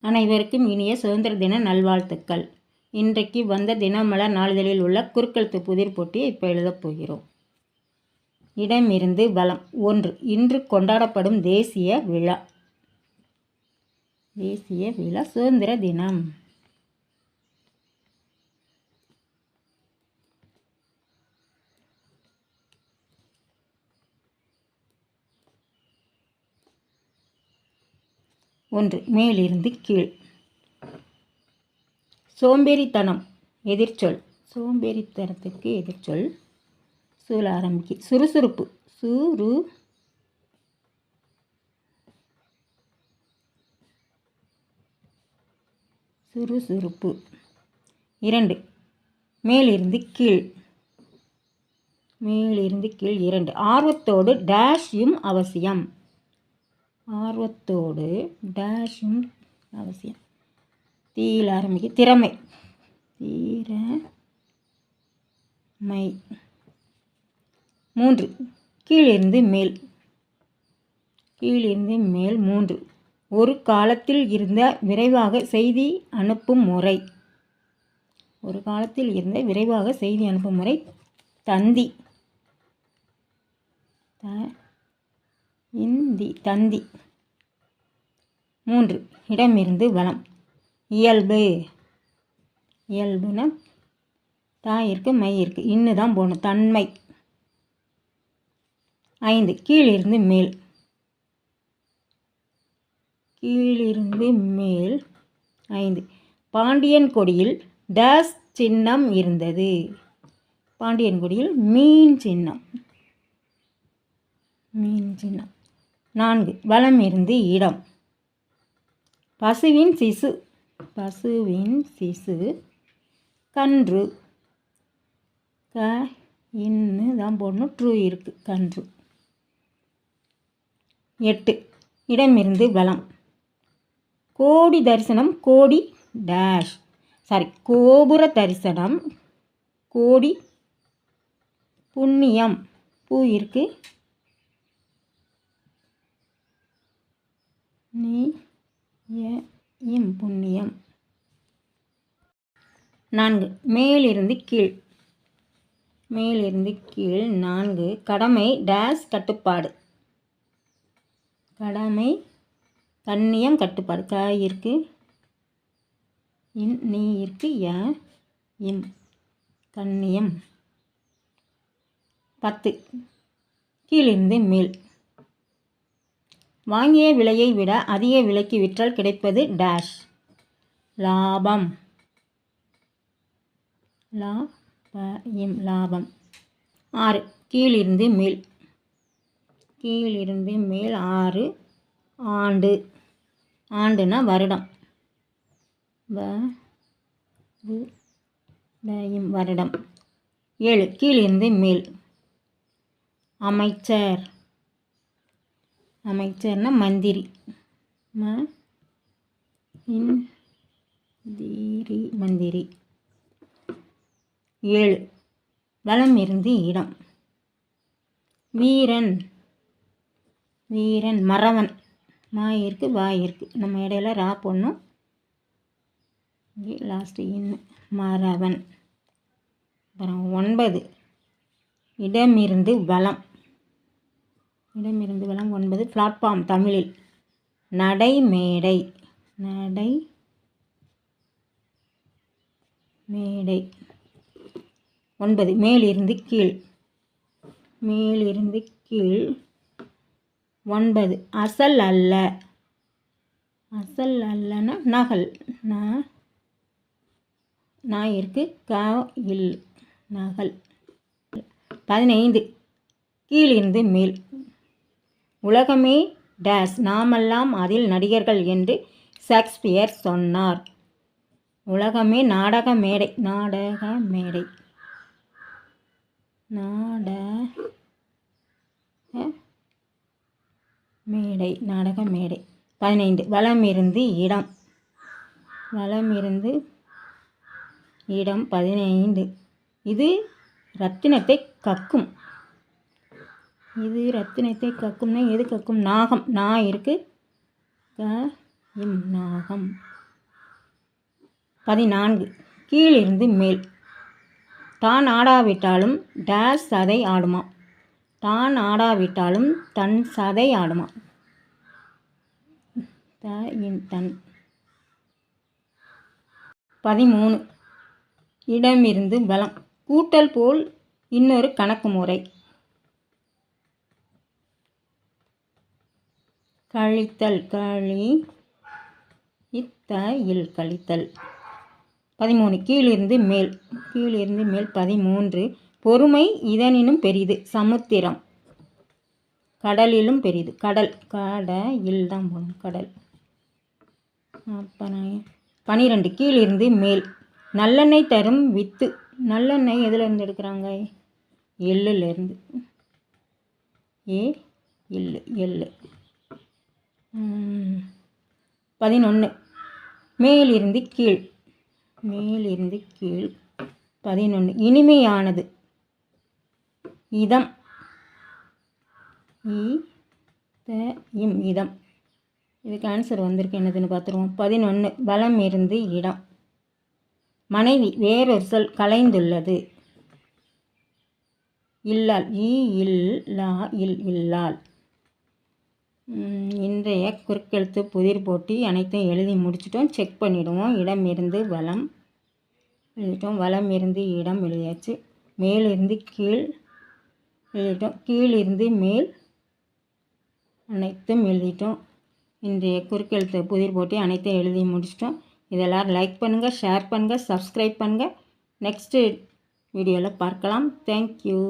அனைவருக்கும் இனிய சுதந்திர தின நல்வாழ்த்துக்கள். இன்றைக்கு வந்த தினமலர் நாளிதழில் உள்ள குறுக்கெழுத்து புதிர் போட்டியை இப்போ எழுதப் போகிறோம். இடமிருந்து வலம். 1. இன்று கொண்டாடப்படும் தேசிய விழா. தேசிய விழா சுதந்திர தினம். ஒன்று மேலிருந்து கீழ். சோம்பேறித்தனம் எதிர்ச்சொல். சோம்பேறித்தனத்துக்கு எதிர்ச்சொல் சூழ ஆரம்பிக்கு. சுறுசுறுப்பு. சுறுசுறுப்பு. 2. மேலிருந்து கீழ். மேலிருந்து கீழ் 2. ஆர்வத்தோடு டேஷும் அவசியம். ஆர்வத்தோடு டேஷும் அவசியம். தீயில் ஆரம்பிக்க. திறமை. திறமை. 3. கீழிருந்து மேல். கீழிருந்து மேல் 3. ஒரு காலத்தில் இருந்த விரைவாக செய்தி அனுப்பும் முறை. ஒரு காலத்தில் இருந்த விரைவாக செய்தி அனுப்பும் முறை தந்தி. தந்தி. 3. இடமிருந்து வலம். இயல்பு. இயல்புனா தாய் இருக்கு மை இருக்கு இன்னு தான் போகணும். தன்மை. 5. கீழிருந்து மேல். கீழிருந்து மேல் 5. பாண்டியன் கொடியில் டேஸ் சின்னம் இருந்தது. பாண்டியன் கொடியில் மீன் சின்னம். மீன் சின்னம். 4. வலம் இருந்து இடம். பசுவின் சிசு. பசுவின் சிசு கன்று. இன்னு தான் போடணும். ட்ரூ இருக்கு. கன்று. 8. இடமிருந்து வலம். கோடி தரிசனம் கோடி டேஷ். கோபுர தரிசனம் கோடி புண்ணியம். பூ இருக்கு. புண்ணியம். 4. மேலிருந்து கீழ். மேலிருந்து கீழ் 4. கடமை டேஸ் கட்டுப்பாடு. கடமை கண்ணியம் கட்டுப்பாடு. இருக்கு நீ இருக்கு இம் கண்ணியம். 10. கீழிருந்து மேல். வாங்கிய விலையை விட அதிக விலைக்கு விற்றால் கிடைப்பது டேஷ். லாபம். லாபம். 6. கீழிருந்து மேல். கீழிருந்து மேல் 6. ஆண்டு. ஆண்டுனா வருடம். வருடம். 7. கீழிருந்து மேல். அமைச்சர். அமைச்சர்னா மந்திரி. மந்திரி. 7. வலம் இருந்து இடம். வீரன். வீரன் மறவன். இருக்கு வாய் இருக்கு. நம்ம இடையில ரா போடணும். லாஸ்ட் இன்னு மறவன். அப்புறம் 9. இடமிருந்து வலம். இடமிருந்து வலம் 9. பிளாட்ஃபார்ம் தமிழில் நடைமேடை. நடை மேடை. 9. மேலிருந்து கீழ். மேலிருந்து கீழ் 9. அசல் அல்ல. அசல் அல்லனா நகல். நான் இருக்கு இல் நகல். 15. கீழிருந்து மேல். உலகமே டேஸ் நாமெல்லாம் அதில் நடிகர்கள் என்று ஷேக்ஸ்பியர் சொன்னார். உலகமே நாடக மேடை. நாடக மேடை. மேடை. நாடக மேடை. 15. வலமிருந்து இடம். வலமிருந்து இடம் 15. இது ரத்தினத்தை கக்கும். இது ரத்தினத்தை கக்கும்னா எது கக்கும்? நாகம். இருக்கு நாகம். 14 கீழிருந்து மேல். தான் ஆடாவிட்டாலும் டேஸ் சதை ஆடுமா. தான் ஆடாவிட்டாலும் தன் சதை ஆடுமா. தன். 13 இடமிருந்து பலம். கூட்டல் போல் இன்னொரு கணக்கு முறை. கழித்தல் கழித்தல். 13 கீழிருந்து மேல். கீழிருந்து மேல். 13 பொறுமை இதனினும் பெரிது. சமுத்திரம். கடலிலும் பெரிது. கடல். கடையில் தான் போகணும். கடல். 12 கீழிருந்து மேல். நல்லெண்ணெய் தரும் வித்து. நல்லெண்ணெய் எதுலேருந்து எடுக்கிறாங்க. எள்ளுலேருந்து. எள்ளு. 11 மேலிருந்து கீழ். மேலிருந்து கீழ். 11 இனிமையானது. இதம். இதம். இதுக்கு ஆன்சர் வந்திருக்கு என்னதுன்னு பார்த்துருவோம். 11 பலம் இருந்து இடம். மனைவி வேறொரு சொல் கலைந்துள்ளது. இல்லால். இல்லால். இன்றைய குறுக்கெழுத்து புதிர் போட்டி அனைத்தையும் எழுதி முடிச்சிட்டோம். செக் பண்ணிவிடுவோம். இடமிருந்து வலம் எழுதிட்டோம். வலம் இருந்து இடம் எழுதியாச்சு. மேலிருந்து கீழ் எழுதிட்டோம். கீழிருந்து மேல் அனைத்தும் எழுதிட்டோம். இன்றைய குறுக்கெழுத்து புதிர் போட்டி அனைத்தையும் எழுதி முடிச்சிட்டோம். இதெல்லாம் லைக் பண்ணுங்கள், ஷேர் பண்ணுங்கள், சப்ஸ்கிரைப் பண்ணுங்கள். நெக்ஸ்ட்டு வீடியோவில் பார்க்கலாம். தேங்க்யூ.